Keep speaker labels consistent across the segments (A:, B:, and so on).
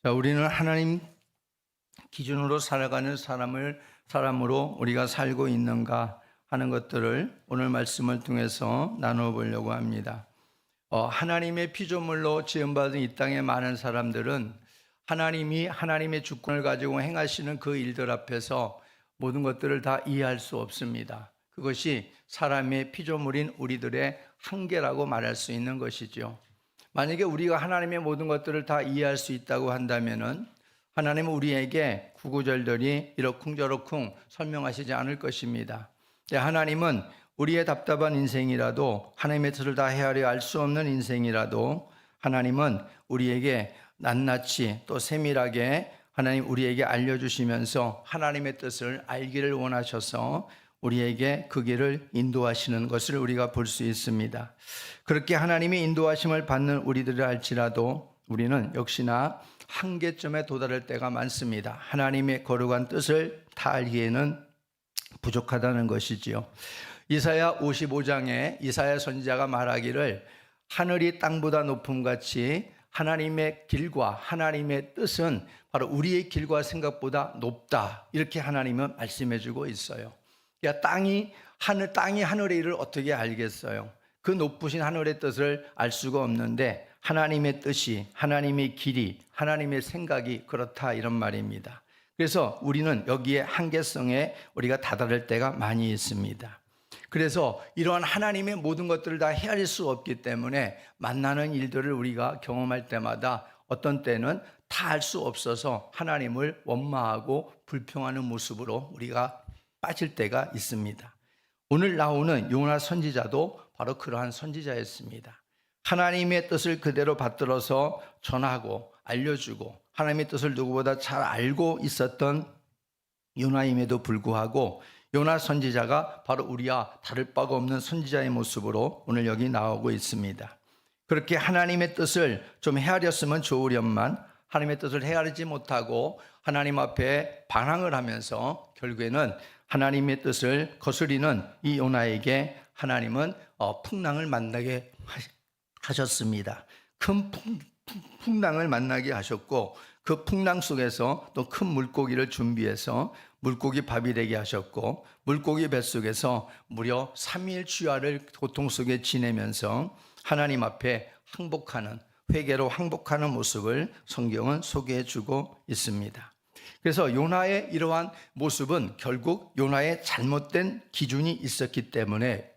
A: 자, 우리는 하나님 기준으로 살아가는 사람으로 우리가 살고 있는가 하는 것들을 오늘 말씀을 통해서 나누어 보려고 합니다. 하나님의 피조물로 지음받은 이 땅의 많은 사람들은 하나님이 하나님의 주권을 가지고 행하시는 그 일들 앞에서 모든 것들을 다 이해할 수 없습니다. 그것이 사람의 피조물인 우리들의 한계라고 말할 수 있는 것이죠. 만약에 우리가 하나님의 모든 것들을 다 이해할 수 있다고 한다면은 하나님은 우리에게 구구절절히 이러쿵저러쿵 설명하시지 않을 것입니다. 하나님은 우리의 답답한 인생이라도 하나님의 뜻을 다 헤아려 알 수 없는 인생이라도 하나님은 우리에게 낱낱이 또 세밀하게 하나님 우리에게 알려주시면서 하나님의 뜻을 알기를 원하셔서 우리에게 그 길을 인도하시는 것을 우리가 볼 수 있습니다. 그렇게 하나님의 인도하심을 받는 우리들을 알지라도 우리는 역시나 한계점에 도달할 때가 많습니다. 하나님의 거룩한 뜻을 다 알기에는 부족하다는 것이지요. 이사야 55장에 이사야 선지자가 말하기를 하늘이 땅보다 높음같이 하나님의 길과 하나님의 뜻은 바로 우리의 길과 생각보다 높다, 이렇게 하나님은 말씀해 주고 있어요. 그러니까 땅이 하늘의 일을 어떻게 알겠어요? 그 높으신 하늘의 뜻을 알 수가 없는데 하나님의 뜻이, 하나님의 길이, 하나님의 생각이 그렇다, 이런 말입니다. 그래서 우리는 여기에 한계성에 우리가 다다를 때가 많이 있습니다. 그래서 이러한 하나님의 모든 것들을 다 헤아릴 수 없기 때문에 만나는 일들을 우리가 경험할 때마다 어떤 때는 다 알 수 없어서 하나님을 원망하고 불평하는 모습으로 우리가 빠질 때가 있습니다. 오늘 나오는 요나 선지자도 바로 그러한 선지자였습니다. 하나님의 뜻을 그대로 받들어서 전하고 알려주고 하나님의 뜻을 누구보다 잘 알고 있었던 요나임에도 불구하고 요나 선지자가 바로 우리와 다를 바가 없는 선지자의 모습으로 오늘 여기 나오고 있습니다. 그렇게 하나님의 뜻을 좀 헤아렸으면 좋으련만 하나님의 뜻을 헤아리지 못하고 하나님 앞에 반항을 하면서 결국에는 하나님의 뜻을 거스리는 이 요나에게 하나님은 풍랑을 만나게 하셨습니다. 큰 풍랑을 만나게 하셨고 그 풍랑 속에서 또 큰 물고기를 준비해서 물고기 밥이 되게 하셨고 물고기 뱃속에서 무려 3일 주야를 고통 속에 지내면서 하나님 앞에 회개로 항복하는 모습을 성경은 소개해 주고 있습니다. 그래서 요나의 이러한 모습은 결국 요나의 잘못된 기준이 있었기 때문에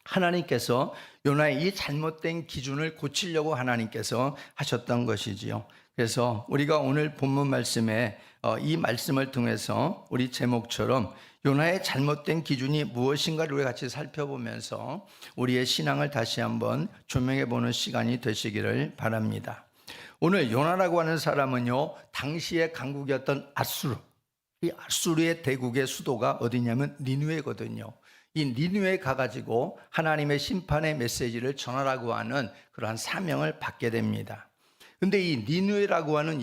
A: 하나님께서 요나의 이 잘못된 기준을 고치려고 하나님께서 하셨던 것이지요. 그래서 우리가 오늘 본문 말씀에 이 말씀을 통해서 우리 제목처럼 요나의 잘못된 기준이 무엇인가를 우리 같이 살펴보면서 우리의 신앙을 다시 한번 조명해 보는 시간이 되시기를 바랍니다. 오늘 요나라고 하는 사람은요, 당시의 강국이었던 이 아수르의 대국의 수도가 어디냐면 니느웨거든요. 이 니느웨에 가가지고 하나님의 심판의 메시지를 전하라고 하는 그러한 사명을 받게 됩니다. 근데 이 니느웨라고 하는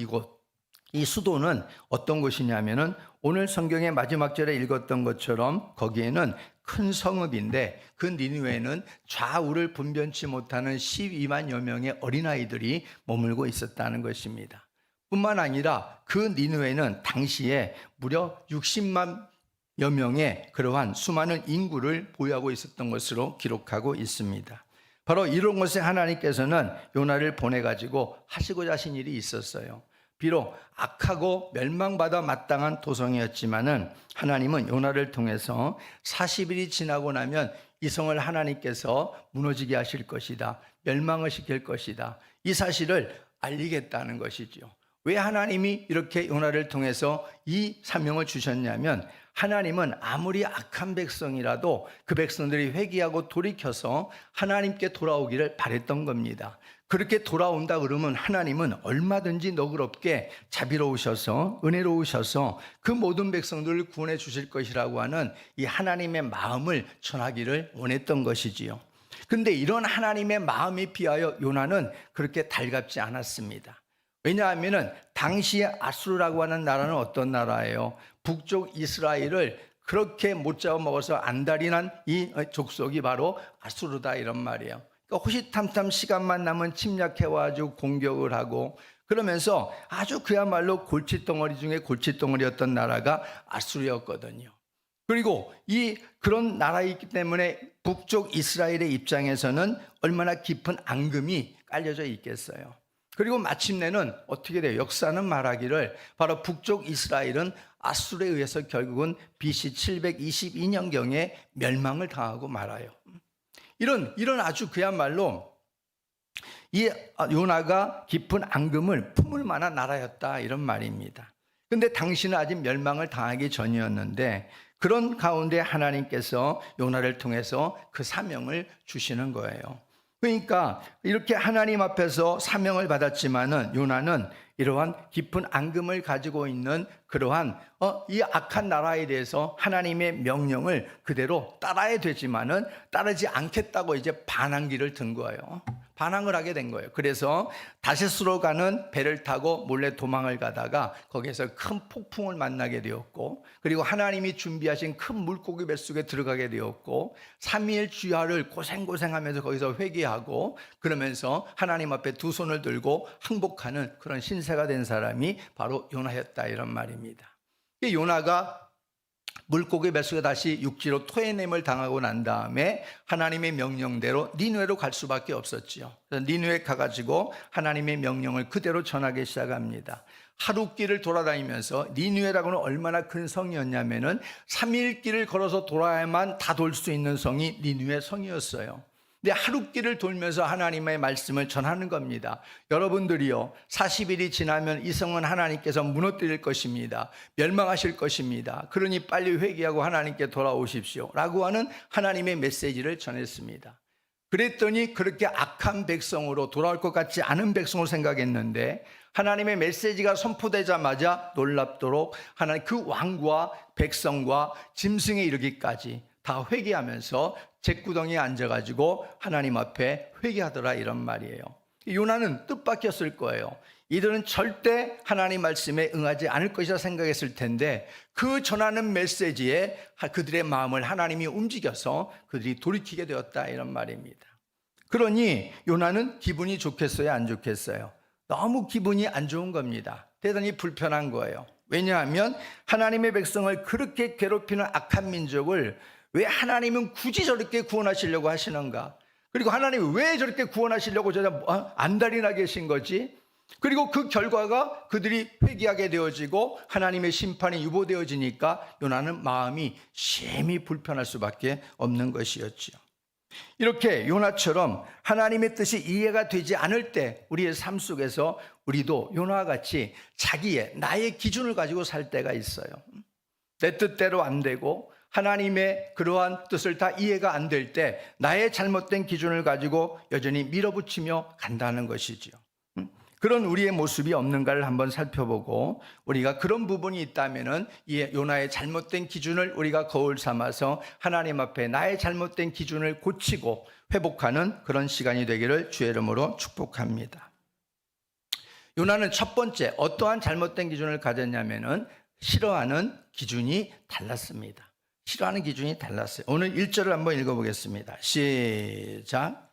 A: 이 수도는 어떤 곳이냐면은 오늘 성경의 마지막 절에 읽었던 것처럼 거기에는 큰 성읍인데 그 니느웨는 좌우를 분변치 못하는 12만여 명의 어린아이들이 머물고 있었다는 것입니다. 뿐만 아니라 그 니느웨는 당시에 무려 60만여 명의 그러한 수많은 인구를 보유하고 있었던 것으로 기록하고 있습니다. 바로 이런 곳에 하나님께서는 요나를 보내가지고 하시고자 하신 일이 있었어요. 비록 악하고 멸망받아 마땅한 도성이었지만은 하나님은 요나를 통해서 40일이 지나고 나면 이 성을 하나님께서 무너지게 하실 것이다, 멸망을 시킬 것이다, 이 사실을 알리겠다는 것이죠. 왜 하나님이 이렇게 요나를 통해서 이 사명을 주셨냐면 하나님은 아무리 악한 백성이라도 그 백성들이 회개하고 돌이켜서 하나님께 돌아오기를 바랬던 겁니다. 그렇게 돌아온다 그러면 하나님은 얼마든지 너그럽게 자비로우셔서 은혜로우셔서 그 모든 백성들을 구원해 주실 것이라고 하는 이 하나님의 마음을 전하기를 원했던 것이지요. 그런데 이런 하나님의 마음에 비하여 요나는 그렇게 달갑지 않았습니다. 왜냐하면 당시에 아수르라고 하는 나라는 어떤 나라예요? 북쪽 이스라엘을 그렇게 못 잡아먹어서 안달이 난 이 족속이 바로 아수르다, 이런 말이에요. 그러니까 호시탐탐 시간만 나면 침략해와가지고 공격을 하고 그러면서 아주 그야말로 골칫덩어리 중에 골칫덩어리였던 나라가 아수르였거든요. 그리고 그런 나라이기 때문에 북쪽 이스라엘의 입장에서는 얼마나 깊은 앙금이 깔려져 있겠어요. 그리고 마침내는 어떻게 돼요? 역사는 말하기를 바로 북쪽 이스라엘은 아수르에 의해서 결국은 BC 722년경에 멸망을 당하고 말아요. 이런 아주 그야말로 이 요나가 깊은 앙금을 품을 만한 나라였다, 이런 말입니다. 근데 당신은 아직 멸망을 당하기 전이었는데 그런 가운데 하나님께서 요나를 통해서 그 사명을 주시는 거예요. 그러니까 이렇게 하나님 앞에서 사명을 받았지만은 요나는 이러한 깊은 앙금을 가지고 있는 그러한 이 악한 나라에 대해서 하나님의 명령을 그대로 따라야 되지만은 따르지 않겠다고 이제 반항기를 든 거예요. 반항을 하게 된 거예요. 그래서 다시스로 가는 배를 타고 몰래 도망을 가다가 거기에서 큰 폭풍을 만나게 되었고, 그리고 하나님이 준비하신 큰 물고기 뱃속에 들어가게 되었고, 3일 주야를 고생하면서 거기서 회개하고 그러면서 하나님 앞에 두 손을 들고 항복하는 그런 신세가 된 사람이 바로 요나였다, 이런 말입니다. 요나가 물고기 뱃속에 다시 육지로 토해냄을 당하고 난 다음에 하나님의 명령대로 니느웨로 갈 수밖에 없었지요. 그래서 니느웨 가가지고 하나님의 명령을 그대로 전하기 시작합니다. 하루 길을 돌아다니면서, 니느웨라고는 얼마나 큰 성이었냐면은 3일 길을 걸어서 돌아야만 다 돌 수 있는 성이 니느웨 성이었어요. 근데 하루 길을 돌면서 하나님의 말씀을 전하는 겁니다. 여러분들이요, 40일이 지나면 이 성은 하나님께서 무너뜨릴 것입니다. 멸망하실 것입니다. 그러니 빨리 회개하고 하나님께 돌아오십시오 라고 하는 하나님의 메시지를 전했습니다. 그랬더니 그렇게 악한 백성으로 돌아올 것 같지 않은 백성으로 생각했는데 하나님의 메시지가 선포되자마자 놀랍도록 하나님 그 왕과 백성과 짐승에 이르기까지 다 회개하면서 잿구덩이에 앉아가지고 하나님 앞에 회개하더라, 이런 말이에요. 요나는 뜻밖이었을 거예요. 이들은 절대 하나님 말씀에 응하지 않을 것이라 생각했을 텐데 그 전하는 메시지에 그들의 마음을 하나님이 움직여서 그들이 돌이키게 되었다, 이런 말입니다. 그러니 요나는 기분이 좋겠어요, 안 좋겠어요? 너무 기분이 안 좋은 겁니다. 대단히 불편한 거예요. 왜냐하면 하나님의 백성을 그렇게 괴롭히는 악한 민족을 왜 하나님은 굳이 저렇게 구원하시려고 하시는가? 그리고 하나님이 왜 저렇게 구원하시려고 안달이나 계신 거지? 그리고 그 결과가 그들이 회개하게 되어지고 하나님의 심판이 유보되어지니까 요나는 마음이 심히 불편할 수밖에 없는 것이었죠. 이렇게 요나처럼 하나님의 뜻이 이해가 되지 않을 때 우리의 삶 속에서 우리도 요나와 같이 나의 기준을 가지고 살 때가 있어요. 내 뜻대로 안 되고 하나님의 그러한 뜻을 다 이해가 안 될 때 나의 잘못된 기준을 가지고 여전히 밀어붙이며 간다는 것이지요. 그런 우리의 모습이 없는가를 한번 살펴보고 우리가 그런 부분이 있다면은 이 요나의 잘못된 기준을 우리가 거울 삼아서 하나님 앞에 나의 잘못된 기준을 고치고 회복하는 그런 시간이 되기를 주의 이름으로 축복합니다. 요나는 첫 번째 어떠한 잘못된 기준을 가졌냐면은 싫어하는 기준이 달랐습니다. 싫어하는 기준이 달랐어요. 오늘 1절을 한번 읽어보겠습니다. 시작.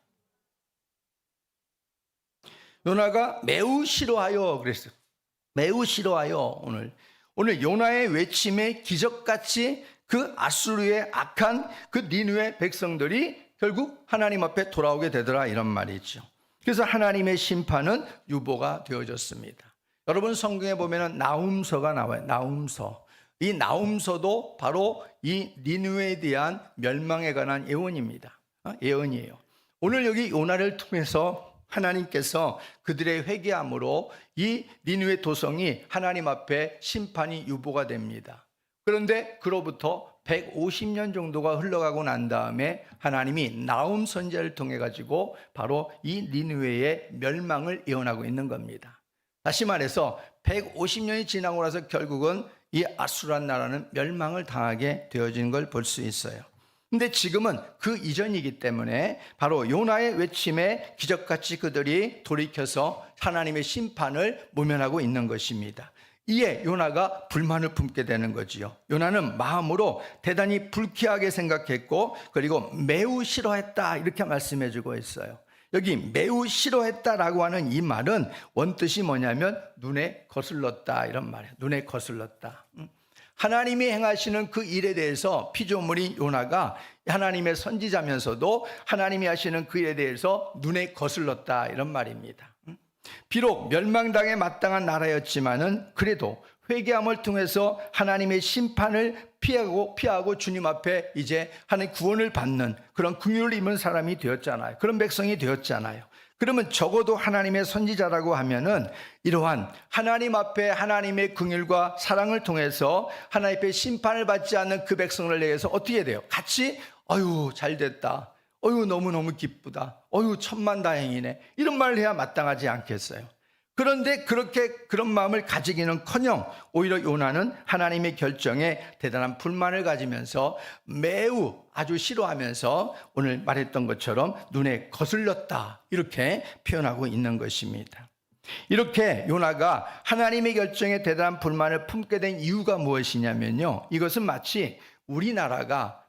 A: 요나가 매우 싫어하여 그랬어요. 매우 싫어하여. 오늘 요나의 외침에 기적같이 그 아수르의 악한 그 니느웨 백성들이 결국 하나님 앞에 돌아오게 되더라, 이런 말이죠. 그래서 하나님의 심판은 유보가 되어졌습니다. 여러분 성경에 보면 나훔서가 나와요. 나훔서. 이 나훔서도 바로 이 니느웨에 대한 멸망에 관한 예언입니다. 예언이에요. 오늘 여기 요나를 통해서 하나님께서 그들의 회개함으로 이 니느웨 도성이 하나님 앞에 심판이 유보가 됩니다. 그런데 그로부터 150년 정도가 흘러가고 난 다음에 하나님이 나훔 선지자를 통해 가지고 바로 이 니느웨의 멸망을 예언하고 있는 겁니다. 다시 말해서 150년이 지나고 나서 결국은 이 아수르한 나라는 멸망을 당하게 되어진 걸 볼 수 있어요. 근데 지금은 그 이전이기 때문에 바로 요나의 외침에 기적같이 그들이 돌이켜서 하나님의 심판을 모면하고 있는 것입니다. 이에 요나가 불만을 품게 되는 거지요. 요나는 마음으로 대단히 불쾌하게 생각했고 그리고 매우 싫어했다, 이렇게 말씀해 주고 있어요. 여기 매우 싫어했다라고 하는 이 말은 원뜻이 뭐냐면 눈에 거슬렀다 이런 말이에요. 눈에 거슬렀다. 하나님이 행하시는 그 일에 대해서 피조물인 요나가 하나님의 선지자면서도 하나님이 하시는 그 일에 대해서 눈에 거슬렀다 이런 말입니다. 비록 멸망당에 마땅한 나라였지만은 그래도 회개함을 통해서 하나님의 심판을 피하고 주님 앞에 이제 하나님 구원을 받는 그런 긍휼을 입은 사람이 되었잖아요. 그런 백성이 되었잖아요. 그러면 적어도 하나님의 선지자라고 하면은 이러한 하나님 앞에 하나님의 긍휼과 사랑을 통해서 하나님 앞에 심판을 받지 않는 그 백성을 위해서 어떻게 해야 돼요? 같이 어유 잘됐다. 어유 너무너무 기쁘다. 어유 천만다행이네. 이런 말을 해야 마땅하지 않겠어요? 그런데 그런 마음을 가지기는커녕 오히려 요나는 하나님의 결정에 대단한 불만을 가지면서 매우 아주 싫어하면서 오늘 말했던 것처럼 눈에 거슬렸다 이렇게 표현하고 있는 것입니다. 이렇게 요나가 하나님의 결정에 대단한 불만을 품게 된 이유가 무엇이냐면요, 이것은 마치 우리나라가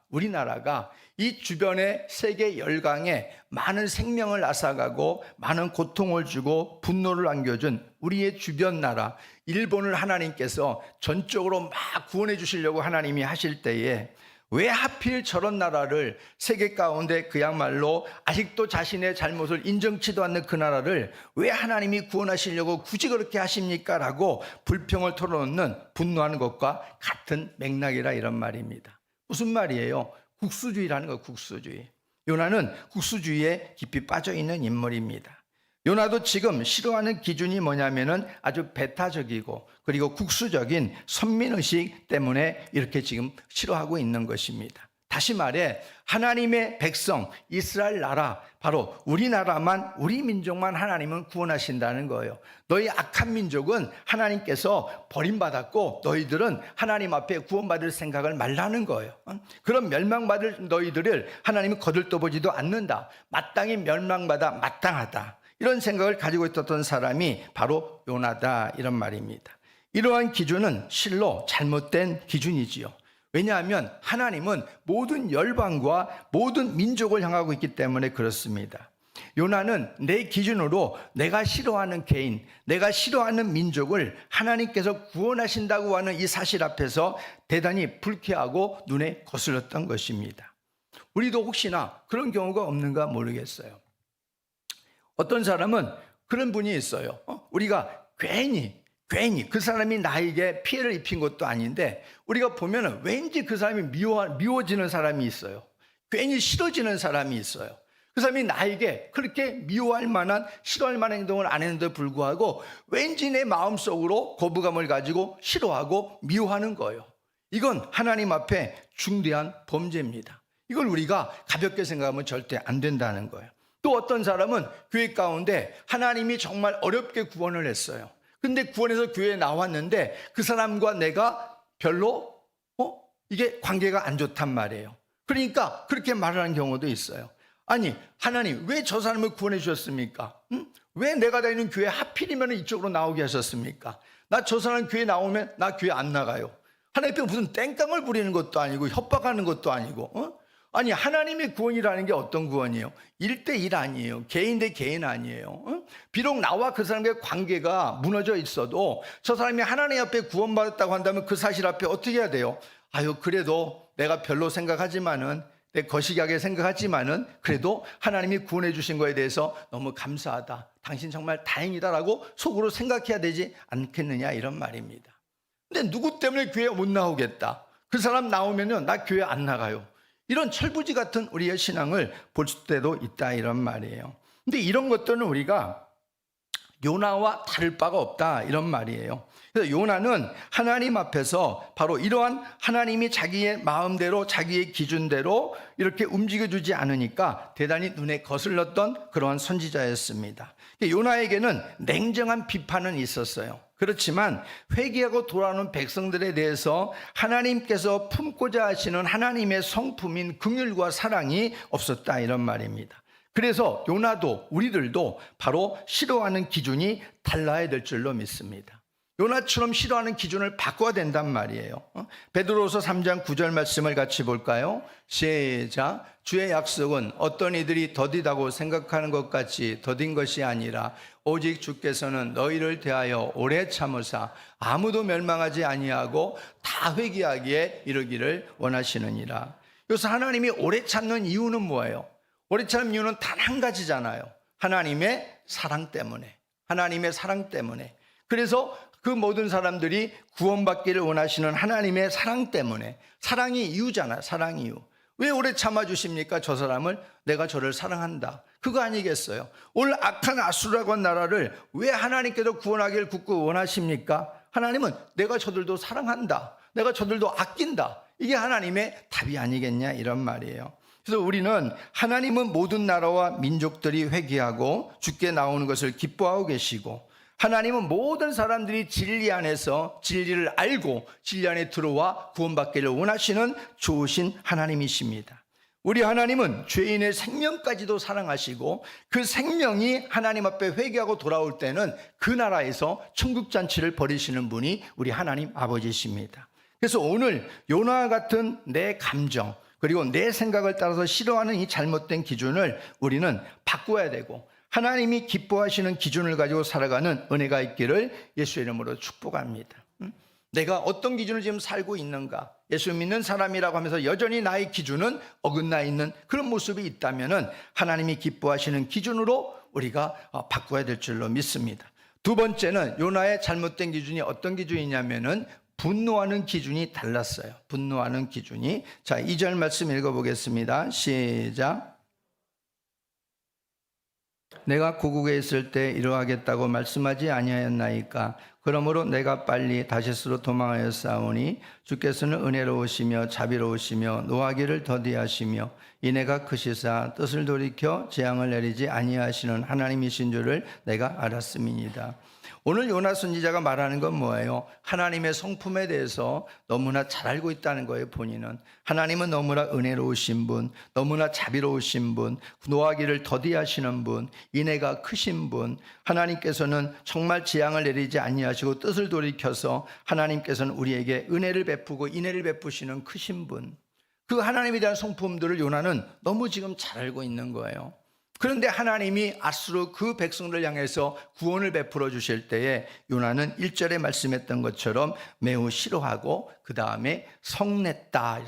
A: 이 주변의 세계 열강에 많은 생명을 앗아가고 많은 고통을 주고 분노를 안겨준 우리의 주변 나라 일본을 하나님께서 전적으로 막 구원해 주시려고 하나님이 하실 때에 왜 하필 저런 나라를 세계 가운데 그야말로 아직도 자신의 잘못을 인정치도 않는 그 나라를 왜 하나님이 구원하시려고 굳이 그렇게 하십니까? 라고 불평을 털어놓는 분노하는 것과 같은 맥락이라 이런 말입니다. 무슨 말이에요? 국수주의라는 거, 국수주의. 요나는 국수주의에 깊이 빠져있는 인물입니다. 요나도 지금 싫어하는 기준이 뭐냐면은 아주 배타적이고 그리고 국수적인 선민의식 때문에 이렇게 지금 싫어하고 있는 것입니다. 다시 말해 하나님의 백성 이스라엘 나라, 바로 우리나라만, 우리 민족만 하나님은 구원하신다는 거예요. 너희 악한 민족은 하나님께서 버림받았고 너희들은 하나님 앞에 구원받을 생각을 말라는 거예요. 그런 멸망받을 너희들을 하나님은 거들떠보지도 않는다. 마땅히 멸망받아 마땅하다. 이런 생각을 가지고 있었던 사람이 바로 요나다 이런 말입니다. 이러한 기준은 실로 잘못된 기준이지요. 왜냐하면 하나님은 모든 열방과 모든 민족을 향하고 있기 때문에 그렇습니다. 요나는 내 기준으로 내가 싫어하는 개인, 내가 싫어하는 민족을 하나님께서 구원하신다고 하는 이 사실 앞에서 대단히 불쾌하고 눈에 거슬렸던 것입니다. 우리도 혹시나 그런 경우가 없는가 모르겠어요. 어떤 사람은 그런 분이 있어요. 우리가 괜히 그 사람이 나에게 피해를 입힌 것도 아닌데 우리가 보면 왠지 그 사람이 미워지는 사람이 있어요. 괜히 싫어지는 사람이 있어요. 그 사람이 나에게 그렇게 미워할 만한, 싫어할 만한 행동을 안 했는데 불구하고 왠지 내 마음속으로 거부감을 가지고 싫어하고 미워하는 거예요. 이건 하나님 앞에 중대한 범죄입니다. 이걸 우리가 가볍게 생각하면 절대 안 된다는 거예요. 또 어떤 사람은 교회 가운데 하나님이 정말 어렵게 구원을 했어요. 근데 구원해서 교회에 나왔는데 그 사람과 내가 별로 이게 관계가 안 좋단 말이에요. 그러니까 그렇게 말하는 경우도 있어요. 아니, 하나님 왜 저 사람을 구원해 주셨습니까? 왜 내가 다니는 교회 하필이면 이쪽으로 나오게 하셨습니까? 나 저 사람 교회 나오면 나 교회 안 나가요. 하나님 앞에 무슨 땡깡을 부리는 것도 아니고 협박하는 것도 아니고 아니, 하나님의 구원이라는 게 어떤 구원이에요? 1대1 아니에요. 개인 대 개인 아니에요. 비록 나와 그 사람의 관계가 무너져 있어도 저 사람이 하나님 앞에 구원받았다고 한다면 그 사실 앞에 어떻게 해야 돼요? 아유, 그래도 내가 별로 생각하지만은, 내 거시기하게 생각하지만은 그래도 하나님이 구원해 주신 거에 대해서 너무 감사하다. 당신 정말 다행이다라고 속으로 생각해야 되지 않겠느냐 이런 말입니다. 근데 누구 때문에 교회 못 나오겠다. 그 사람 나오면요, 나 교회 안 나가요. 이런 철부지 같은 우리의 신앙을 볼 때도 있다 이런 말이에요. 근데 이런 것들은 우리가 요나와 다를 바가 없다 이런 말이에요. 그래서 요나는 하나님 앞에서 바로 이러한 하나님이 자기의 마음대로 자기의 기준대로 이렇게 움직여주지 않으니까 대단히 눈에 거슬렀던 그러한 선지자였습니다. 요나에게는 냉정한 비판은 있었어요. 그렇지만 회개하고 돌아오는 백성들에 대해서 하나님께서 품고자 하시는 하나님의 성품인 긍휼과 사랑이 없었다 이런 말입니다. 그래서 요나도 우리들도 바로 싫어하는 기준이 달라야 될 줄로 믿습니다. 요나처럼 싫어하는 기준을 바꿔야 된단 말이에요. 베드로후서 3장 9절 말씀을 같이 볼까요? 시작. 주의 약속은 어떤 이들이 더디다고 생각하는 것 같이 더딘 것이 아니라 오직 주께서는 너희를 대하여 오래 참으사 아무도 멸망하지 아니하고 다 회개하기에 이르기를 원하시느니라. 그래서 하나님이 오래 참는 이유는 뭐예요? 오래 참는 이유는 단 한 가지잖아요. 하나님의 사랑 때문에. 하나님의 사랑 때문에. 그래서 그 모든 사람들이 구원받기를 원하시는 하나님의 사랑 때문에. 사랑이 이유잖아요. 사랑 이유. 왜 오래 참아주십니까? 저 사람을. 내가 저를 사랑한다. 그거 아니겠어요? 오늘 악한 아수라고 한 나라를 왜 하나님께서 구원하기를 굳고 원하십니까? 하나님은 내가 저들도 사랑한다. 내가 저들도 아낀다. 이게 하나님의 답이 아니겠냐 이런 말이에요. 그래서 우리는 하나님은 모든 나라와 민족들이 회개하고 주께 나오는 것을 기뻐하고 계시고, 하나님은 모든 사람들이 진리 안에서 진리를 알고 진리 안에 들어와 구원받기를 원하시는 좋으신 하나님이십니다. 우리 하나님은 죄인의 생명까지도 사랑하시고 그 생명이 하나님 앞에 회개하고 돌아올 때는 그 나라에서 천국잔치를 벌이시는 분이 우리 하나님 아버지십니다. 그래서 오늘 요나와 같은 내 감정 그리고 내 생각을 따라서 싫어하는 이 잘못된 기준을 우리는 바꿔야 되고, 하나님이 기뻐하시는 기준을 가지고 살아가는 은혜가 있기를 예수의 이름으로 축복합니다. 내가 어떤 기준을 지금 살고 있는가? 예수 믿는 사람이라고 하면서 여전히 나의 기준은 어긋나 있는 그런 모습이 있다면 하나님이 기뻐하시는 기준으로 우리가 바꿔야 될 줄로 믿습니다. 두 번째는 요나의 잘못된 기준이 어떤 기준이냐면은 분노하는 기준이 달랐어요. 분노하는 기준이. 자, 2절 말씀 읽어보겠습니다. 시작. 내가 고국에 있을 때 이러하겠다고 말씀하지 아니하였나이까? 그러므로 내가 빨리 다시스로 도망하여 싸우니 주께서는 은혜로우시며 자비로우시며 노하기를 더디하시며 이내가 크시사 뜻을 돌이켜 재앙을 내리지 아니하시는 하나님이신 줄을 내가 알았음이니이다. 오늘 요나 선지자가 말하는 건 뭐예요? 하나님의 성품에 대해서 너무나 잘 알고 있다는 거예요. 본인은 하나님은 너무나 은혜로우신 분, 너무나 자비로우신 분, 노하기를 더디하시는 분, 인애가 크신 분, 하나님께서는 정말 재앙을 내리지 아니하시고 뜻을 돌이켜서 하나님께서는 우리에게 은혜를 베푸고 인애를 베푸시는 크신 분, 그 하나님에 대한 성품들을 요나는 너무 지금 잘 알고 있는 거예요. 그런데 하나님이 아수르 그 백성들 향해서 구원을 베풀어 주실 때에 요나는 1절에 말씀했던 것처럼 매우 싫어하고 그 다음에 성냈다.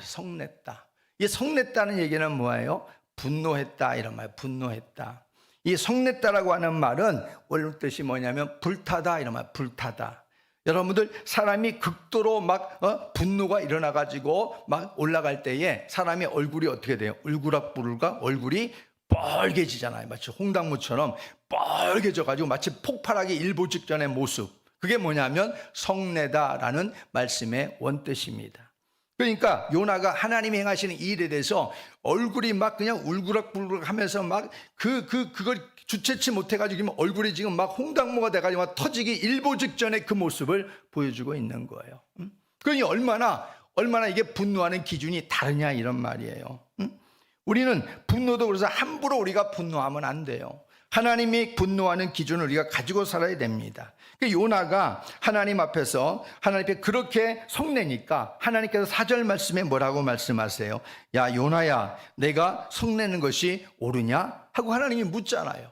A: 이 성냈다는 얘기는 뭐예요? 분노했다 이런 말. 분노했다. 이 성냈다라고 하는 말은 원래 뜻이 뭐냐면 불타다 이런 말. 불타다. 여러분들 사람이 극도로 막 분노가 일어나가지고 막 올라갈 때에 사람의 얼굴이 어떻게 돼요? 울그락부르가 얼굴이 뻘개지잖아요. 마치 홍당무처럼 뻘개져가지고 마치 폭발하기 일보 직전의 모습. 그게 뭐냐면 성내다라는 말씀의 원뜻입니다. 그러니까 요나가 하나님이 행하시는 이 일에 대해서 얼굴이 막 그냥 울그락부르락 하면서 막 그걸 주체치 못해가지고 얼굴이 지금 막 홍당무가 돼가지고 막 터지기 일보 직전의 그 모습을 보여주고 있는 거예요. 그러니 얼마나 이게 분노하는 기준이 다르냐 이런 말이에요. 우리는 분노도 그래서 함부로 우리가 분노하면 안 돼요. 하나님이 분노하는 기준을 우리가 가지고 살아야 됩니다. 요나가 하나님 앞에서 그렇게 성내니까 하나님께서 4절 말씀에 뭐라고 말씀하세요? 야 요나야, 내가 성내는 것이 옳으냐? 하고 하나님이 묻잖아요.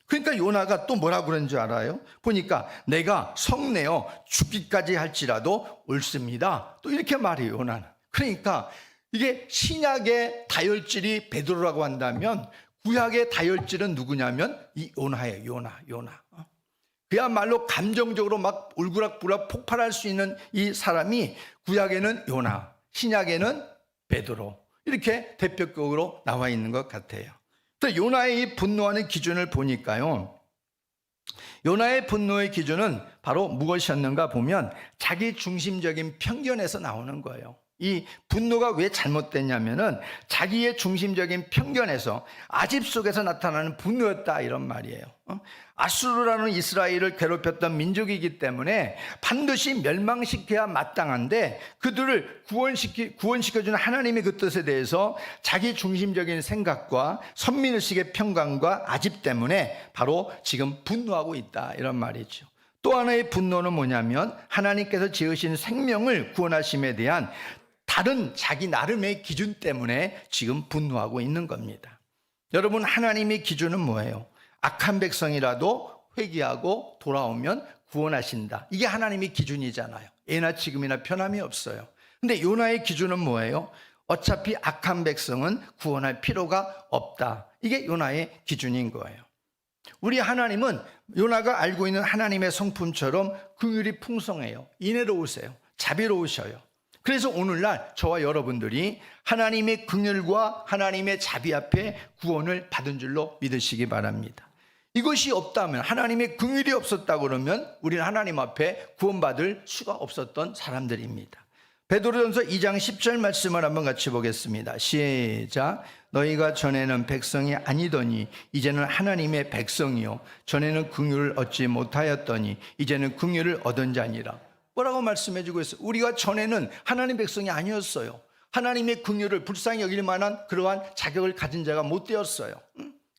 A: 그러니까 요나가 또 뭐라고 그러는 줄 알아요? 보니까 내가 성내어 죽기까지 할지라도 옳습니다. 또 이렇게 말해요 요나는. 그러니까 이게 신약의 다혈질이 베드로라고 한다면 구약의 다혈질은 누구냐면 이 요나예요. 요나. 그야말로 감정적으로 막 울그락부락 폭발할 수 있는 이 사람이 구약에는 요나, 신약에는 베드로, 이렇게 대표격으로 나와 있는 것 같아요. 또 요나의 이 분노하는 기준을 보니까요, 요나의 분노의 기준은 바로 무엇이었는가 보면 자기 중심적인 편견에서 나오는 거예요. 이 분노가 왜 잘못됐냐면은 자기의 중심적인 편견에서 아집 속에서 나타나는 분노였다 이런 말이에요. 아수르라는 이스라엘을 괴롭혔던 민족이기 때문에 반드시 멸망시켜야 마땅한데 그들을 구원시켜주는 하나님의 그 뜻에 대해서 자기 중심적인 생각과 선민의식의 편견과 아집 때문에 바로 지금 분노하고 있다 이런 말이죠. 또 하나의 분노는 뭐냐면 하나님께서 지으신 생명을 구원하심에 대한 다른 자기 나름의 기준 때문에 지금 분노하고 있는 겁니다. 여러분, 하나님의 기준은 뭐예요? 악한 백성이라도 회개하고 돌아오면 구원하신다. 이게 하나님의 기준이잖아요. 예나 지금이나 변함이 없어요. 근데 요나의 기준은 뭐예요? 어차피 악한 백성은 구원할 필요가 없다. 이게 요나의 기준인 거예요. 우리 하나님은 요나가 알고 있는 하나님의 성품처럼 긍휼이 풍성해요. 인애로우세요. 자비로우셔요. 그래서 오늘날 저와 여러분들이 하나님의 긍휼과 하나님의 자비 앞에 구원을 받은 줄로 믿으시기 바랍니다. 이것이 없다면, 하나님의 긍휼이 없었다 그러면 우리는 하나님 앞에 구원받을 수가 없었던 사람들입니다. 베드로전서 2장 10절 말씀을 한번 같이 보겠습니다. 시작. 너희가 전에는 백성이 아니더니 이제는 하나님의 백성이요 전에는 긍휼을 얻지 못하였더니 이제는 긍휼을 얻은 자니라. 뭐라고 말씀해 주고 있어요? 우리가 전에는 하나님 백성이 아니었어요. 하나님의 긍휼을 불쌍히 여길 만한 그러한 자격을 가진 자가 못 되었어요.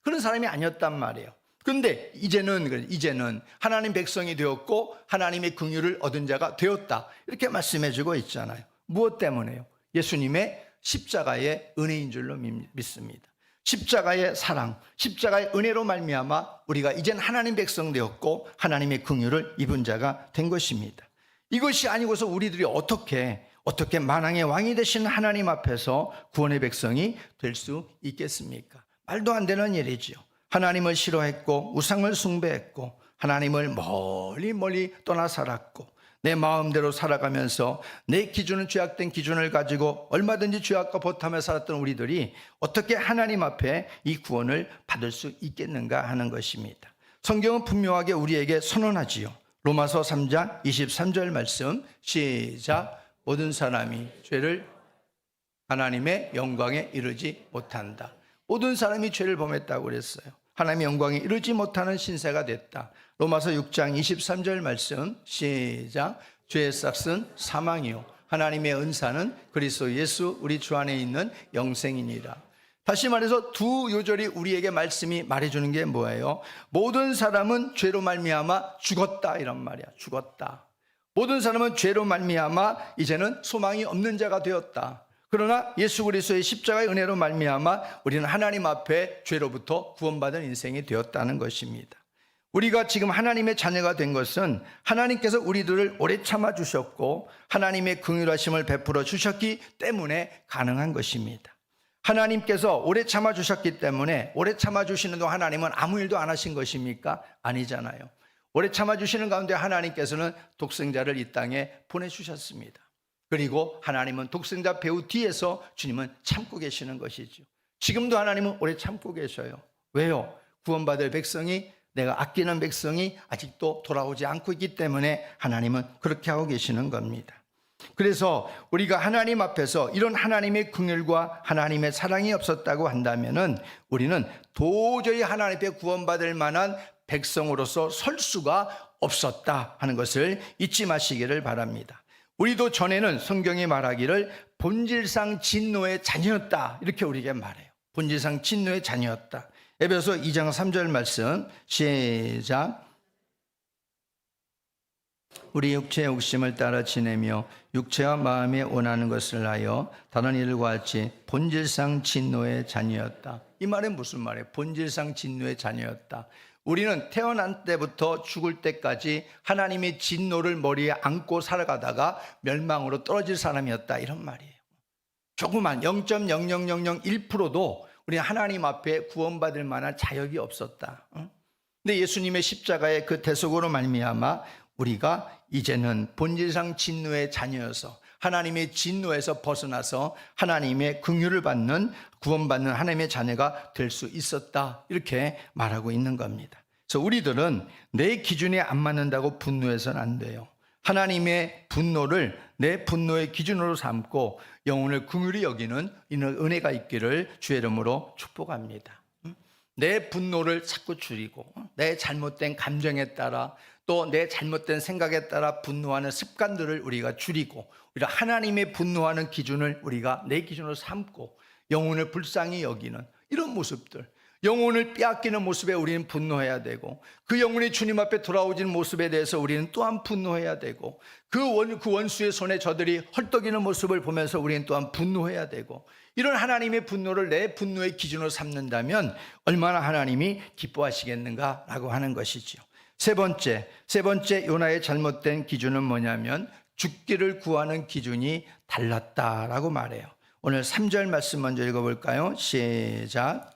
A: 그런 사람이 아니었단 말이에요. 그런데 이제는 하나님 백성이 되었고 하나님의 긍휼을 얻은 자가 되었다. 이렇게 말씀해 주고 있잖아요. 무엇 때문에요? 예수님의 십자가의 은혜인 줄로 믿습니다. 십자가의 사랑, 십자가의 은혜로 말미암아 우리가 이젠 하나님 백성 되었고 하나님의 긍휼을 입은 자가 된 것입니다. 이것이 아니고서 우리들이 어떻게 만왕의 왕이 되신 하나님 앞에서 구원의 백성이 될 수 있겠습니까? 말도 안 되는 일이지요. 하나님을 싫어했고 우상을 숭배했고 하나님을 멀리 떠나 살았고 내 마음대로 살아가면서 내 기준은 죄악된 기준을 가지고 얼마든지 죄악과 보탐에 살았던 우리들이 어떻게 하나님 앞에 이 구원을 받을 수 있겠는가 하는 것입니다. 성경은 분명하게 우리에게 선언하지요. 로마서 3장 23절 말씀 시작. 모든 사람이 죄를 하나님의 영광에 이르지 못한다. 모든 사람이 죄를 범했다고 그랬어요. 하나님의 영광에 이르지 못하는 신세가 됐다. 로마서 6장 23절 말씀 시작. 죄의 삭은 사망이요 하나님의 은사는 그리스도 예수 우리 주 안에 있는 영생이니라. 다시 말해서 두 요절이 우리에게 말씀이 말해주는 게 뭐예요? 모든 사람은 죄로 말미암아 죽었다 이런 말이야. 죽었다. 모든 사람은 죄로 말미암아 이제는 소망이 없는 자가 되었다. 그러나 예수 그리스도의 십자가의 은혜로 말미암아 우리는 하나님 앞에 죄로부터 구원받은 인생이 되었다는 것입니다. 우리가 지금 하나님의 자녀가 된 것은 하나님께서 우리들을 오래 참아 주셨고 하나님의 긍휼하심을 베풀어 주셨기 때문에 가능한 것입니다. 하나님께서 오래 참아 주셨기 때문에 오래 참아 주시는 동안 하나님은 아무 일도 안 하신 것입니까? 아니잖아요. 오래 참아 주시는 가운데 하나님께서는 독생자를 이 땅에 보내주셨습니다. 그리고 하나님은 독생자 배후 뒤에서 주님은 참고 계시는 것이죠. 지금도 하나님은 오래 참고 계셔요. 왜요? 구원받을 백성이, 내가 아끼는 백성이 아직도 돌아오지 않고 있기 때문에 하나님은 그렇게 하고 계시는 겁니다. 그래서 우리가 하나님 앞에서 이런 하나님의 긍휼과 하나님의 사랑이 없었다고 한다면은 우리는 도저히 하나님 앞에 구원받을 만한 백성으로서 설 수가 없었다 하는 것을 잊지 마시기를 바랍니다. 우리도 전에는 성경이 말하기를 본질상 진노의 자녀였다 이렇게 우리에게 말해요. 본질상 진노의 자녀였다. 에베소 2장 3절 말씀 시작. 우리 육체의 욕심을 따라 지내며 육체와 마음에 원하는 것을 하여 다른 일과 같이 본질상 진노의 자녀였다. 이 말은 무슨 말이에요? 본질상 진노의 자녀였다. 우리는 태어난 때부터 죽을 때까지 하나님의 진노를 머리에 안고 살아가다가 멸망으로 떨어질 사람이었다 이런 말이에요. 조그만 0.00001%도 우리는 하나님 앞에 구원받을 만한 자격이 없었다. 근데 예수님의 십자가의 그 대속으로 말미암아 우리가 이제는 본질상 진노의 자녀여서 하나님의 진노에서 벗어나서 하나님의 긍휼을 받는 구원받는 하나님의 자녀가 될 수 있었다 이렇게 말하고 있는 겁니다. 그래서 우리들은 내 기준에 안 맞는다고 분노해서는 안 돼요. 하나님의 분노를 내 분노의 기준으로 삼고 영혼을 긍휼히 여기는 이런 은혜가 있기를 주의 이름으로 축복합니다. 내 분노를 자꾸 줄이고 내 잘못된 감정에 따라 또 내 잘못된 생각에 따라 분노하는 습관들을 우리가 줄이고 우리가 하나님의 분노하는 기준을 우리가 내 기준으로 삼고 영혼을 불쌍히 여기는 이런 모습들, 영혼을 빼앗기는 모습에 우리는 분노해야 되고, 그 영혼이 주님 앞에 돌아오는 모습에 대해서 우리는 또한 분노해야 되고, 그 원수의 손에 저들이 헐떡이는 모습을 보면서 우리는 또한 분노해야 되고, 이런 하나님의 분노를 내 분노의 기준으로 삼는다면 얼마나 하나님이 기뻐하시겠는가라고 하는 것이지요. 세 번째 요나의 잘못된 기준은 뭐냐면 죽기를 구하는 기준이 달랐다라고 말해요. 오늘 3절 말씀 먼저 읽어볼까요? 시작.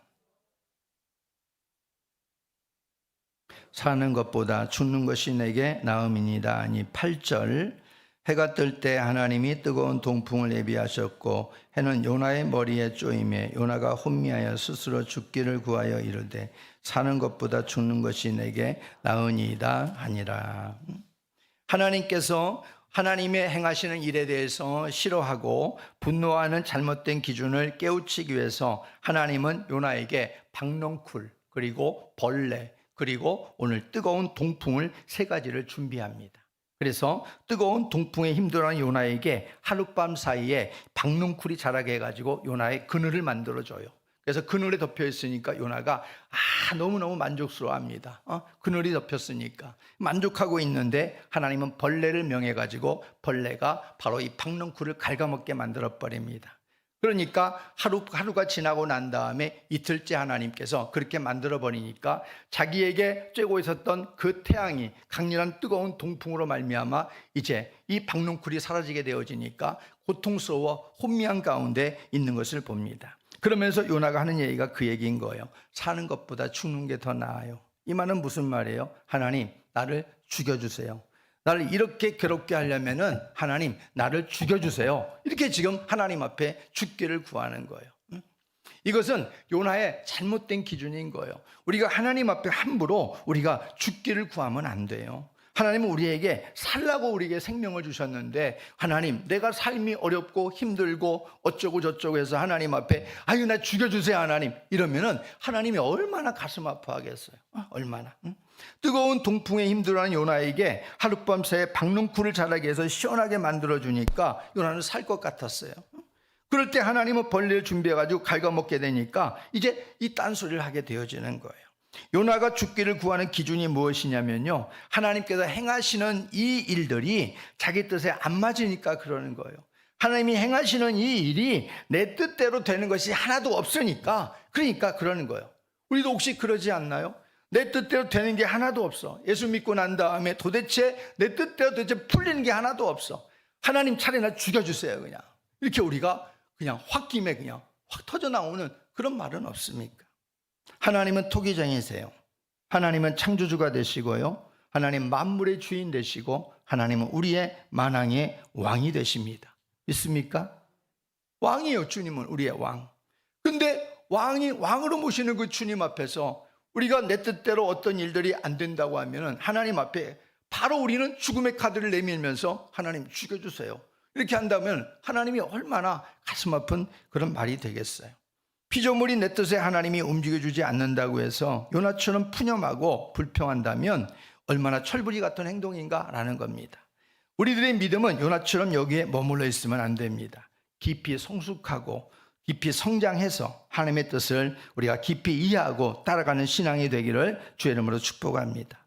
A: 사는 것보다 죽는 것이 내게 나음이니이다. 아니 8절, 해가 뜰 때 하나님이 뜨거운 동풍을 예비하셨고 해는 요나의 머리에 쪼임에 요나가 혼미하여 스스로 죽기를 구하여 이르되 사는 것보다 죽는 것이 내게 나으니이다 하니라. 하나님께서 하나님의 행하시는 일에 대해서 싫어하고 분노하는 잘못된 기준을 깨우치기 위해서 하나님은 요나에게 박넝쿨, 그리고 벌레, 그리고 오늘 뜨거운 동풍을 세 가지를 준비합니다. 그래서 뜨거운 동풍에 힘들어하는 요나에게 하룻밤 사이에 박넝쿨이 자라게 해가지고 요나의 그늘을 만들어줘요. 그래서 그늘에 덮여 있으니까 요나가 너무너무 만족스러워합니다. 그늘이 덮였으니까 만족하고 있는데 하나님은 벌레를 명해가지고 벌레가 바로 이 박넝쿨을 갉아먹게 만들어버립니다. 그러니까 하루가 지나고 난 다음에 이틀째 하나님께서 그렇게 만들어버리니까 자기에게 쬐고 있었던 그 태양이 강렬한 뜨거운 동풍으로 말미암아 이제 이 박넝쿨이 사라지게 되어지니까 고통스러워 혼미한 가운데 있는 것을 봅니다. 그러면서 요나가 하는 얘기가 그 얘기인 거예요. 사는 것보다 죽는 게 더 나아요. 이 말은 무슨 말이에요? 하나님, 나를 죽여주세요. 나를 이렇게 괴롭게 하려면은 하나님, 나를 죽여주세요. 이렇게 지금 하나님 앞에 죽기를 구하는 거예요. 이것은 요나의 잘못된 기준인 거예요. 우리가 하나님 앞에 함부로 우리가 죽기를 구하면 안 돼요. 하나님은 우리에게 살라고 우리에게 생명을 주셨는데, 하나님, 내가 삶이 어렵고 힘들고 어쩌고 저쩌고 해서 하나님 앞에 아유 나 죽여주세요 하나님, 이러면은 하나님이 얼마나 가슴 아파하겠어요. 얼마나. 뜨거운 동풍에 힘들어하는 요나에게 하룻밤 새에 박넝쿨을 자라게 해서 시원하게 만들어주니까 요나는 살 것 같았어요. 그럴 때 하나님은 벌레를 준비해가지고 갉아먹게 되니까 이제 이 딴소리를 하게 되어지는 거예요. 요나가 죽기를 구하는 기준이 무엇이냐면요, 하나님께서 행하시는 이 일들이 자기 뜻에 안 맞으니까 그러는 거예요. 하나님이 행하시는 이 일이 내 뜻대로 되는 것이 하나도 없으니까, 그러니까 그러는 거예요. 우리도 혹시 그러지 않나요? 내 뜻대로 되는 게 하나도 없어. 예수 믿고 난 다음에 도대체 내 뜻대로 도대체 풀리는 게 하나도 없어. 하나님 차라리 나 죽여주세요 그냥. 이렇게 우리가 그냥 홧김에 그냥 확 터져 나오는 그런 말은 없습니까? 하나님은 토기장이세요. 하나님은 창조주가 되시고요, 하나님 만물의 주인 되시고 하나님은 우리의 만왕의 왕이 되십니다. 믿습니까? 왕이에요. 주님은 우리의 왕. 근데 왕으로 모시는 그 주님 앞에서 우리가 내 뜻대로 어떤 일들이 안 된다고 하면은 하나님 앞에 바로 우리는 죽음의 카드를 내밀면서 하나님 죽여주세요 이렇게 한다면 하나님이 얼마나 가슴 아픈 그런 말이 되겠어요. 피조물이 내 뜻에 하나님이 움직여주지 않는다고 해서 요나처럼 푸념하고 불평한다면 얼마나 철부지 같은 행동인가라는 겁니다. 우리들의 믿음은 요나처럼 여기에 머물러 있으면 안 됩니다. 깊이 성숙하고 깊이 성장해서 하나님의 뜻을 우리가 깊이 이해하고 따라가는 신앙이 되기를 주의 이름으로 축복합니다.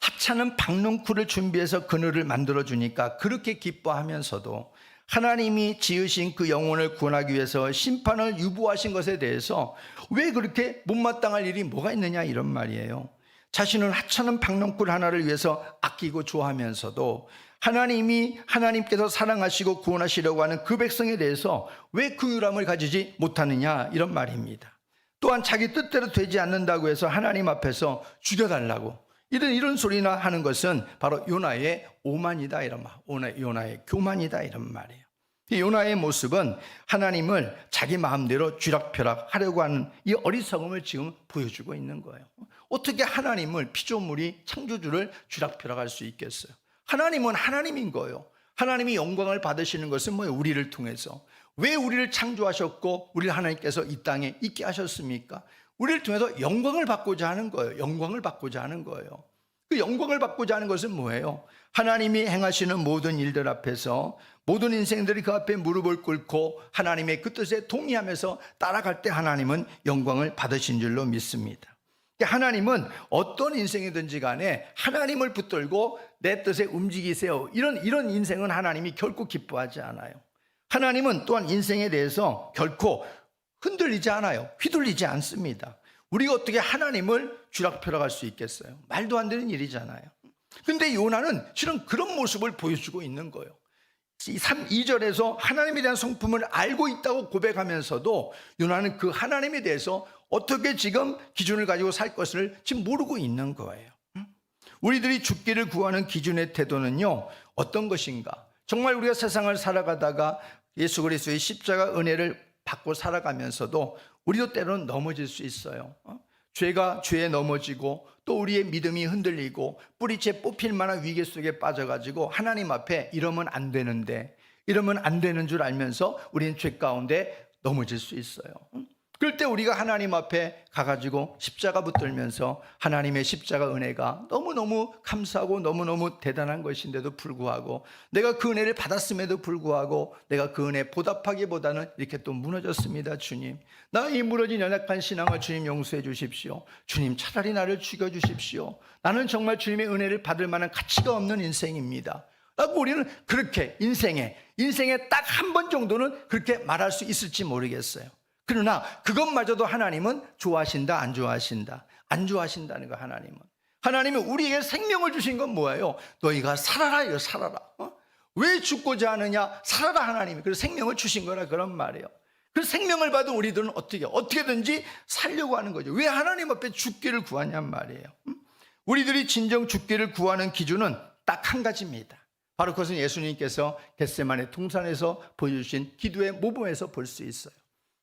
A: 하찮은 박넝쿨을 준비해서 그늘을 만들어주니까 그렇게 기뻐하면서도 하나님이 지으신 그 영혼을 구원하기 위해서 심판을 유보하신 것에 대해서 왜 그렇게 못마땅할 일이 뭐가 있느냐 이런 말이에요. 자신은 하찮은 박넝쿨 하나를 위해서 아끼고 좋아하면서도 하나님께서 사랑하시고 구원하시려고 하는 그 백성에 대해서 왜 긍휼함을 가지지 못하느냐 이런 말입니다. 또한 자기 뜻대로 되지 않는다고 해서 하나님 앞에서 죽여달라고 이런 소리나 하는 것은 바로 요나의 오만이다 이런 말, 요나의 교만이다 이런 말이에요. 요나의 모습은 하나님을 자기 마음대로 쥐락펴락 하려고 하는 이 어리석음을 지금 보여주고 있는 거예요. 어떻게 하나님을, 피조물이 창조주를 쥐락펴락 할 수 있겠어요? 하나님은 하나님인 거예요. 하나님이 영광을 받으시는 것은 뭐예요? 우리를 통해서. 왜 우리를 창조하셨고 우리를 하나님께서 이 땅에 있게 하셨습니까? 우리를 통해서 영광을 받고자 하는 거예요. 영광을 받고자 하는 거예요. 그 영광을 받고자 하는 것은 뭐예요? 하나님이 행하시는 모든 일들 앞에서 모든 인생들이 그 앞에 무릎을 꿇고 하나님의 그 뜻에 동의하면서 따라갈 때 하나님은 영광을 받으신 줄로 믿습니다. 하나님은 어떤 인생이든지 간에 하나님을 붙들고 내 뜻에 움직이세요, 이런 인생은 하나님이 결코 기뻐하지 않아요. 하나님은 또한 인생에 대해서 결코 흔들리지 않아요. 휘둘리지 않습니다. 우리가 어떻게 하나님을 쥐락펴락할 수 있겠어요? 말도 안 되는 일이잖아요. 근데 요나는 실은 그런 모습을 보여주고 있는 거예요. 2절에서 하나님에 대한 성품을 알고 있다고 고백하면서도 요나는 그 하나님에 대해서 어떻게 지금 기준을 가지고 살 것을 지금 모르고 있는 거예요. 우리들이 죽기를 구하는 기준의 태도는요, 어떤 것인가? 정말 우리가 세상을 살아가다가 예수 그리스도의 십자가 은혜를 받고 살아가면서도 우리도 때로는 넘어질 수 있어요. 죄가 죄에 넘어지고 또 우리의 믿음이 흔들리고 뿌리채 뽑힐 만한 위기 속에 빠져가지고 하나님 앞에 이러면 안 되는데, 이러면 안 되는 줄 알면서 우리는 죄 가운데 넘어질 수 있어요. 그럴 때 우리가 하나님 앞에 가가지고 십자가 붙들면서 하나님의 십자가 은혜가 너무너무 감사하고 너무너무 대단한 것인데도 불구하고, 내가 그 은혜를 받았음에도 불구하고 내가 그 은혜 보답하기보다는 이렇게 또 무너졌습니다. 주님, 나 이 무너진 연약한 신앙을 주님 용서해 주십시오. 주님, 차라리 나를 죽여주십시오. 나는 정말 주님의 은혜를 받을 만한 가치가 없는 인생입니다 라고 우리는 그렇게 인생에 딱 한 번 정도는 그렇게 말할 수 있을지 모르겠어요. 그러나 그것마저도 하나님은 좋아하신다, 안 좋아하신다? 안 좋아하신다는 거. 하나님은 우리에게 생명을 주신 건 뭐예요? 너희가 살아라, 이거 살아라. 왜 죽고자 하느냐? 살아라. 하나님이 그래서 생명을 주신 거라, 그런 말이에요. 그 생명을 받은 우리들은 어떻게든지 살려고 하는 거죠. 왜 하나님 앞에 죽기를 구하냔 말이에요. 우리들이 진정 죽기를 구하는 기준은 딱 한 가지입니다. 바로 그것은 예수님께서 겟세마네 동산에서 보여주신 기도의 모범에서 볼 수 있어요.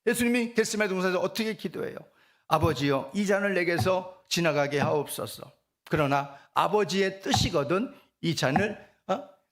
A: 예수님이 겟세마네 동산에서 어떻게 기도해요? 아버지여, 이 잔을 내게서 지나가게 하옵소서. 그러나 아버지의 뜻이거든 이 잔을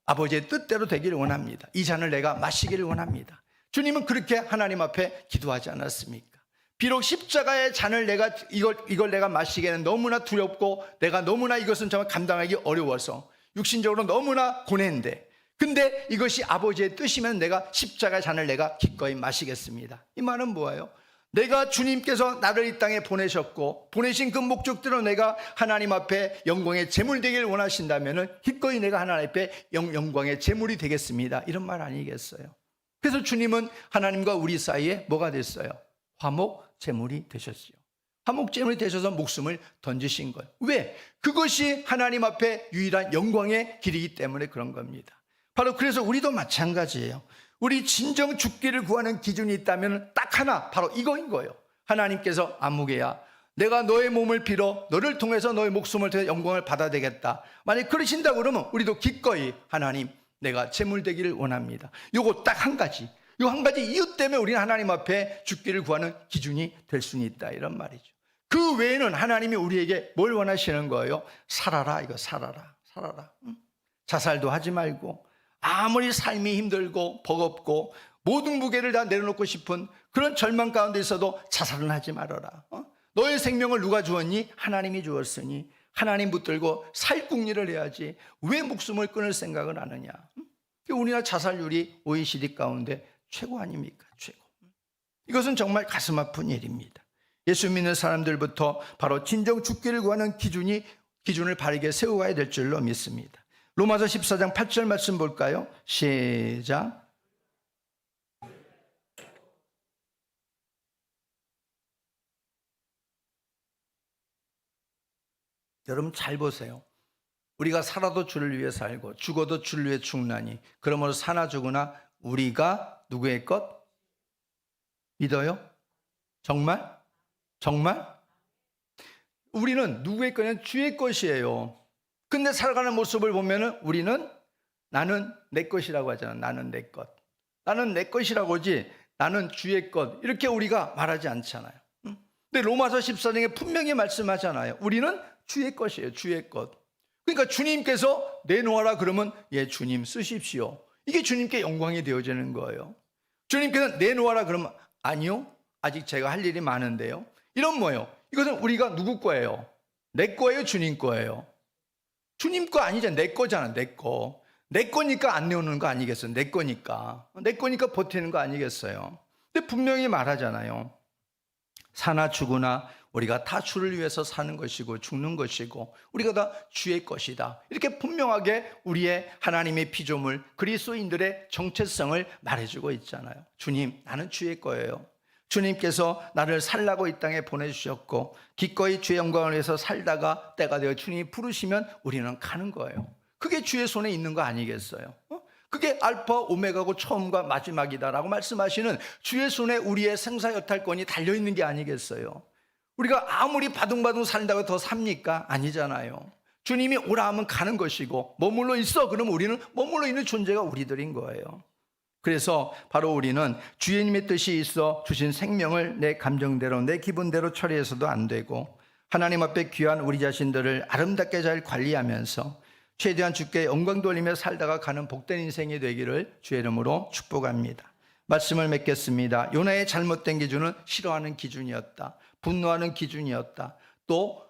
A: 아버지의 뜻대로 되기를 원합니다. 이 잔을 내가 마시기를 원합니다. 주님은 그렇게 하나님 앞에 기도하지 않았습니까? 비록 십자가의 잔을 이걸 내가 마시기에는 너무나 두렵고 내가 너무나 이것은 정말 감당하기 어려워서 육신적으로 너무나 고뇌인데, 근데 이것이 아버지의 뜻이면 내가 십자가의 잔을 내가 기꺼이 마시겠습니다. 이 말은 뭐예요? 내가 주님께서 나를 이 땅에 보내신 그 목적대로 내가 하나님 앞에 영광의 제물 되기를 원하신다면 기꺼이 내가 하나님 앞에 영광의 제물이 되겠습니다, 이런 말 아니겠어요? 그래서 주님은 하나님과 우리 사이에 뭐가 됐어요? 화목 제물이 되셨어요. 화목 제물이 되셔서 목숨을 던지신 거예요. 왜? 그것이 하나님 앞에 유일한 영광의 길이기 때문에 그런 겁니다. 바로 그래서 우리도 마찬가지예요. 우리 진정 죽기를 구하는 기준이 있다면 딱 하나, 바로 이거인 거예요. 하나님께서 아무개야, 내가 너의 몸을 빌어 너를 통해서 너의 목숨을 통해 영광을 받아야 되겠다. 만약 그러신다 그러면 우리도 기꺼이 하나님, 내가 제물 되기를 원합니다. 요거 딱 한 가지, 요 한 가지 이유 때문에 우리는 하나님 앞에 죽기를 구하는 기준이 될 수는 있다, 이런 말이죠. 그 외에는 하나님이 우리에게 뭘 원하시는 거예요? 살아라, 이거 살아라. 자살도 하지 말고, 아무리 삶이 힘들고 버겁고 모든 무게를 다 내려놓고 싶은 그런 절망 가운데 있어도 자살은 하지 말아라. 너의 생명을 누가 주었니? 하나님이 주었으니 하나님 붙들고 살 궁리를 해야지 왜 목숨을 끊을 생각을 하느냐. 우리나라 자살률이 OECD 가운데 최고 아닙니까? 최고. 이것은 정말 가슴 아픈 일입니다. 예수 믿는 사람들부터 바로 진정 죽기를 구하는 기준을 바르게 세워가야 될 줄로 믿습니다. 로마서 14장 8절 말씀 볼까요? 시작. 여러분 잘 보세요. 우리가 살아도 주를 위해 살고 죽어도 주를 위해 죽나니 그러므로 사나 죽으나 우리가 누구의 것? 믿어요? 정말? 우리는 누구의 것이냐면 주의 것이에요. 근데 살아가는 모습을 보면은 우리는 나는 내 것이라고 하잖아. 나는 내 것. 나는 내 것이라고 하지 나는 주의 것. 이렇게 우리가 말하지 않잖아요. 근데 로마서 14장에 분명히 말씀하잖아요. 우리는 주의 것이에요. 주의 것. 그러니까 주님께서 내놓아라 그러면 예, 주님 쓰십시오. 이게 주님께 영광이 되어지는 거예요. 주님께서 내놓아라 그러면 아니요, 아직 제가 할 일이 많은데요. 이런 뭐예요? 이것은 우리가 누구 거예요? 내 거예요, 주님 거예요? 주님 거 아니잖아. 내 거잖아. 내 거. 내 거니까 안 내오는 거 아니겠어요? 내 거니까. 내 거니까 버티는 거 아니겠어요? 근데 분명히 말하잖아요. 사나 죽으나 우리가 다 주를 위해서 사는 것이고 죽는 것이고 우리가 다 주의 것이다. 이렇게 분명하게 우리의 하나님의 피조물 그리스도인들의 정체성을 말해주고 있잖아요. 주님, 나는 주의 거예요. 주님께서 나를 살라고 이 땅에 보내주셨고 기꺼이 주의 영광을 위해서 살다가 때가 되어 주님이 부르시면 우리는 가는 거예요. 그게 주의 손에 있는 거 아니겠어요? 그게 알파 오메가고 처음과 마지막이다라고 말씀하시는 주의 손에 우리의 생사여탈권이 달려있는 게 아니겠어요? 우리가 아무리 바둥바둥 산다고 더 삽니까? 아니잖아요. 주님이 오라 하면 가는 것이고 머물러 있어 그러면 우리는 머물러 있는 존재가 우리들인 거예요. 그래서 바로 우리는 주님의 뜻이 있어 주신 생명을 내 감정대로 내 기분대로 처리해서도 안 되고 하나님 앞에 귀한 우리 자신들을 아름답게 잘 관리하면서 최대한 주께 영광 돌리며 살다가 가는 복된 인생이 되기를 주의 이름으로 축복합니다. 말씀을 맺겠습니다. 요나의 잘못된 기준은 싫어하는 기준이었다. 분노하는 기준이었다. 또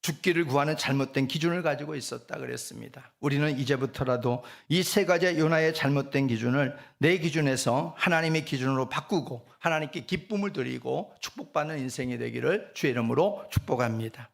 A: 죽기를 구하는 잘못된 기준을 가지고 있었다 그랬습니다. 우리는 이제부터라도 이 세 가지 요나의 잘못된 기준을 내 기준에서 하나님의 기준으로 바꾸고 하나님께 기쁨을 드리고 축복받는 인생이 되기를 주의 이름으로 축복합니다.